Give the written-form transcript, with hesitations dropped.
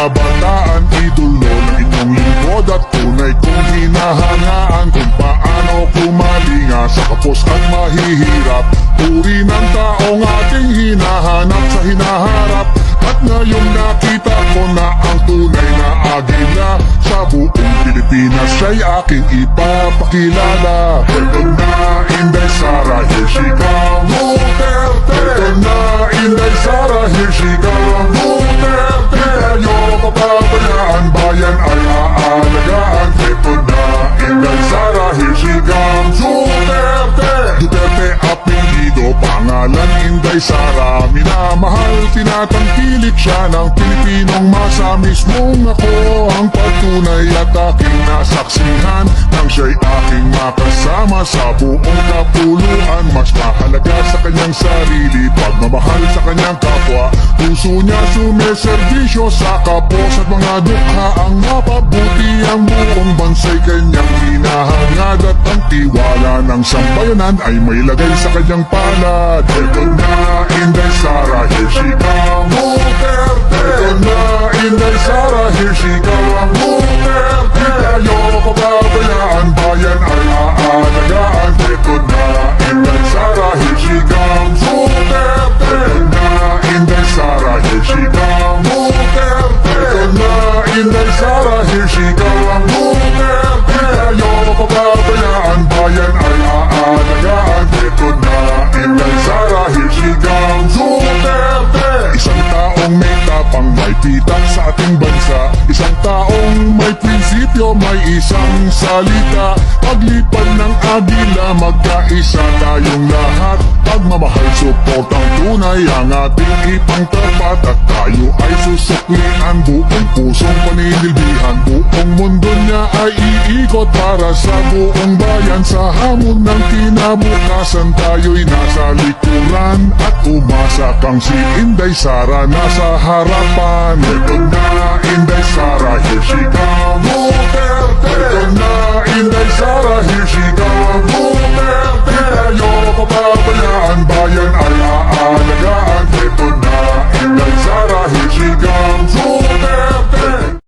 kabataan, idolo ng inyong lingkod at tunay kong hinahangaan kung paano kumalinga sa kapos at mahihirap. Uri ng taong ating hinahanap sa hinaharap, at ngayong nakita ko na ang tunay na agila sa buong Pilipinas siya'y aking ipapakilala. Ito na Inday Sara, here she comes, Duterte. Ito na Inday Sara, here she comes, Duterte. Tayo papabayaan, bayan ay aalagaan. Ito na Inday Sara, here she comes, Duterte. Duterte apelyido, pangalan Inday Sara. Minamahal, tinatangkilik siya ng Pilipinong masa. Mismong ako ang patunay at aking nasaksihan nang siya'y aking makasama sa buong kapuluan. Mas mahalaga sa kanyang sarili, pagmamahal sa kanyang kapwa. Puso niya sumeserbisyo sa kapos at mga dukha. Ang mapabuti ang buong bansa'y kanyang hinahangad, at ang tiwala ng sambayanan ay may lagay sa kanyang palad. Ito na Inday Sara, here she comes, Duterte. Ito na Inday Sara, here she comes, Duterte. Tayo papabayaan, bayan ay aalagaan. Ito na Inday Sara, here she comes, Duterte. Ito na Inday Sara, here she comes, Duterte. Ito na Inday Sara, here she comes, Duterte. Tayo papabayaan, bayan ay aalagaan. Ito na Inday Sara, here she comes, Duterte. Isang taong may tapang, may pitak sa ating bansa. Isang taong may prinsipyo, may isang salita. Paglipad ng agila, magkaisa tayong lahat. Pagmamahal, support ang tunay, ang ating ipangtapat. At tayo ay susuklian, buong pusong paninilbihan. Buong mundo niya ay iikot para sa buong bayan. Sa hamon ng kinabukasan, tayo'y nasa likuran. At umasa kang si Inday Sara nasa harapan. Ito na Inday Sara,